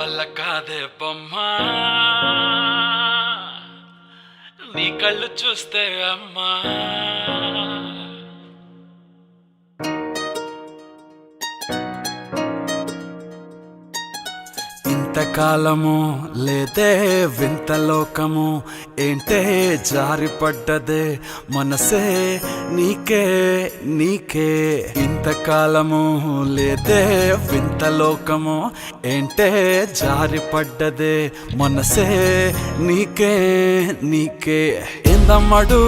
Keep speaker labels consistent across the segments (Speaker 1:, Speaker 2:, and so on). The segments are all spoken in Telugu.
Speaker 1: వల్ల కాదే బొమ్మా నీ కళ్ళు చూస్తే అమ్మా ఇంతకాలము లేదే వింత లోకము ఏంటే జారిపడ్డదే మనసే నీకే నీకే ఇంతకాలము లేదే వింత లోకము ఏంటే జారిపడ్డదే మనసే నీకే నీకే ఏందమ్మడు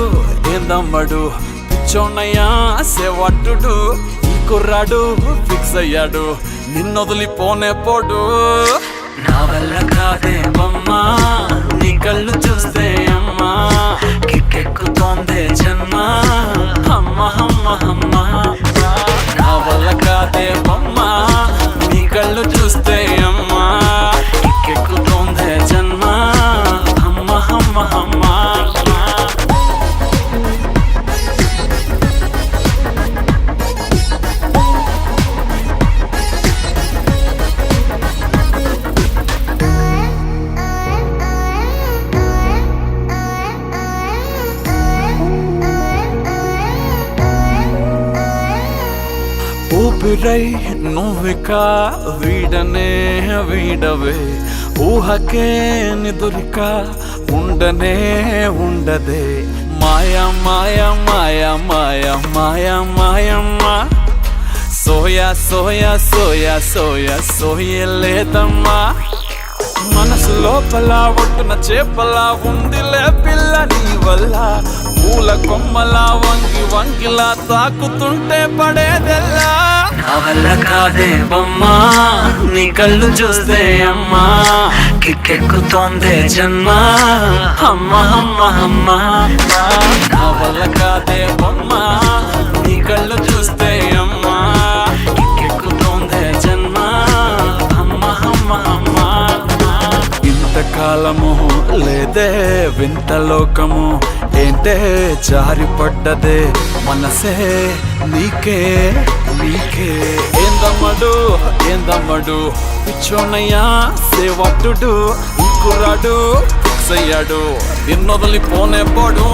Speaker 1: పిచ్చోన్నయ్యా సేవట్టుడు ఈ కుర్రాడు ఫిక్స్ అయ్యాడు నిన్నొదిలిపోనే పోడు నా వల్ల కాదే బొమ్మా నీ కళ్ళు చూస్తే అమ్మా కిక్కెక్కుతోందే జన్మ అమ్మ అమ్మ అమ్మ నా వల్ల కాదే బొమ్మా నీ కళ్ళు చూస్తే అమ్మా కిక్కెక్కుతోందే జన్మ అమ్మ అమ్మ అమ్మ ఊపిరై నువ్విక వీడనే వీడవే ఊహకే నిదురిక ఉండనే ఉండదే మాయా మాయా మాయా మాయా మాయా మాయమ్మ సోయా సోయా సోయా సోయా సోయలేదమ్మా మనసు లోపల ఒట్టున చేపలా ఉందిలే పిల్ల నీ వల్ల పూల కొమ్మలా వంగి వంగిలా తాకుతుంటే పడేదెల్లా నా వల్ల కాదే బొమ్మా నీ కళ్ళు చూస్తే అమ్మా కిక్కెక్కుతోందే జన్మ అమ్మ అమ్మ అమ్మ నా వల్ల కాదే బొమ్మా నీ కళ్ళు చూస్తే అమ్మా కిక్కెక్కుతోందే జన్మ అమ్మ అమ్మ అమ్మ ఇంతకాలము లేదే వింత లోకము ఏంటే జారిపడ్డదే మనసే నీకే నీకే ఏందమ్మడు పిచ్చోన్నయ్యా సేవట్టుడు ఇంకురాడు ఫిక్స్ అయ్యాడు నిన్నొదిలిపోనే పోడు